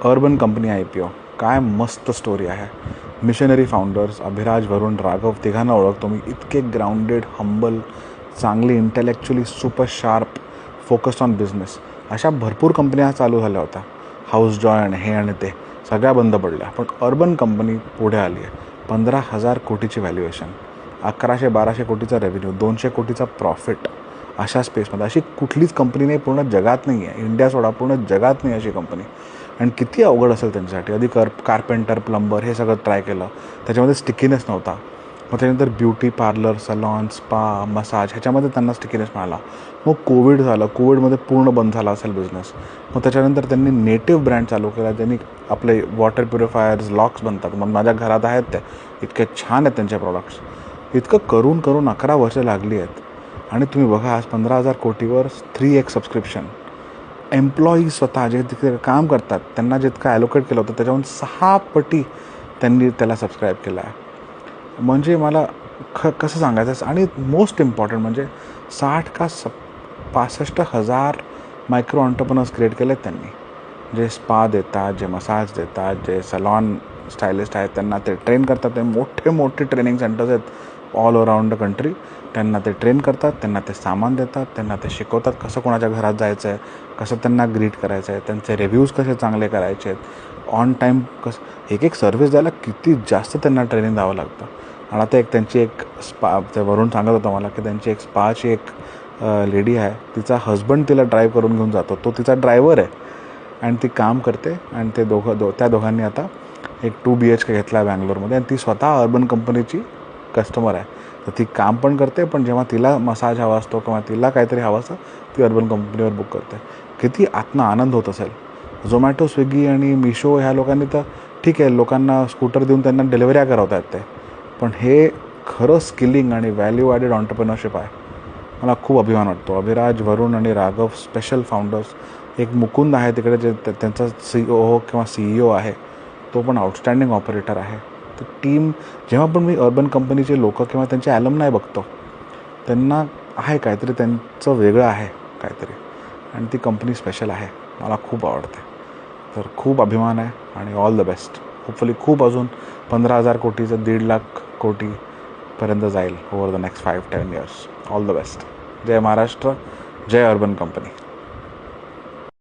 Urban company IPO काय मस्त story आहे. मिशनरी फाउंडर्स अभिराज, वरुण, राघव तिघांना ओळखतो मी. इतके ग्राउंडेड, हंबल, चांगली, intellectually super sharp, focused on business. अशा भरपूर कंपन्या चालू झाल्या होत्या. हाऊस जॉय आणि हे आणि ते सगळ्या बंद पडल्या. पण अर्बन कंपनी पुढे आली आहे. 15,000 कोटीची व्हॅल्युएशन, 1100-1200 कोटीचा रेव्हेन्यू, 200 कोटीचा प्रॉफिट. अशा स्पेसमध्ये अशी कुठलीच कंपनी नाही, पूर्ण जगात नाही आहे. इंडिया सोडा, पूर्ण जगात नाही अशी कंपनी. आणि किती अवघड असेल त्यांच्यासाठी. आधी कार्पेंटर, प्लंबर हे सगळं ट्राय केलं, त्याच्यामध्ये स्टिकीनेस नव्हता. मग त्याच्यानंतर beauty parlour, salon, spa, massage ह्याच्यामध्ये त्यांना स्टिकीनेस मिळाला. मग कोविड झालं, कोविडमध्ये पूर्ण बंद झाला असेल बिझनेस. मग त्याच्यानंतर त्यांनी नेटिव्ह ब्रँड चालू केला. त्यांनी आपले वॉटर प्युरिफायर्स, लॉक्स बनतात. मग माझ्या घरात आहेत ते, इतके छान आहेत त्यांचे प्रॉडक्ट्स. इतकं करून करून 11 वर्ष लागली आहेत. आणि तुम्ही बघा, आज 15,000 कोटीवर 3x सबस्क्रिप्शन. एम्प्लॉई स्वतः जे तिथे काम करतात त्यांना जितकं ॲलोकेट केलं होतं त्याच्याहून 6 पटी त्यांनी त्याला सबस्क्राईब केला आहे. म्हणजे मला कसं सांगायचं. आणि मोस्ट इम्पॉर्टंट म्हणजे 65,000 मायक्रो ऑन्टरप्रेनर्स क्रिएट केले आहेत त्यांनी, जे स्पा देतात, जे मसाज देतात, जे सलॉन स्टायलिस्ट आहेत त्यांना ते ट्रेन करतात. ते मोठे मोठे ट्रेनिंग सेंटर्स आहेत ऑल अराउंड द कंट्री. त्यांना ते ट्रेन करतात, त्यांना ते सामान देतात, त्यांना ते शिकवतात कसं कोणाच्या घरात जायचं आहे, कसं त्यांना ग्रीट करायचं आहे, त्यांचे रिव्ह्यूज कसे चांगले करायचे आहेत, ऑन टाईम कसं एक सर्व्हिस द्यायला किती जास्त त्यांना ट्रेनिंग द्यावं लागतं. आणि आता त्यांची एक स्पा, ते वरून सांगत होतं मला की त्यांची एक स्पाची एक लेडी आहे, तिचा हजबंड तिला ड्राईव्ह करून घेऊन जातो, तो तिचा ड्रायव्हर आहे आणि ती काम करते. आणि ते त्या दोघांनी आता एक 2 BHK घेतला आहे बँगलोरमध्ये. आणि ती स्वतः अर्बन कंपनीची कस्टमर आहे. तर ती काम पण करते, पण जेव्हा तिला मसाज हवा असतो किंवा तिला काहीतरी हवं असतं ती अर्बन कंपनीवर बुक करते. किती आनंद होत असेल. झोमॅटो, स्विगी आणि मिशो ह्या लोकांनी तर ठीक आहे, लोकांना स्कूटर देऊन त्यांना डिलिव्हऱ्या करवतात ते, पण हे खरं स्किलिंग आणि व्हॅल्यू ॲडेड ऑन्टरप्रेनरशिप आहे. मला खूप अभिमान वाटतो. अभिराज, वरुण आणि राघव स्पेशल फाउंडर्स. एक मुकुंद आहे तिकडे, जे त्यांचा CEO किंवा CEO आहे, तो पण आउटस्टँडिंग ऑपरेटर आहे. तर टीम, जेव्हा पण मी अर्बन कंपनीचे लोक किंवा त्यांचे ॲलमनाय बघतो, त्यांना आहे काहीतरी, त्यांचं वेगळं आहे काहीतरी, आणि ती कंपनी स्पेशल आहे. मला खूप आवडते. तर खूप अभिमान आहे आणि ऑल द बेस्ट. होपफुली खूप अजून 15,000 कोटीचं 1,50,000 कोटीपर्यंत जाईल over the next 5-10 years. All the best. जय महाराष्ट्र, जय अर्बन कंपनी.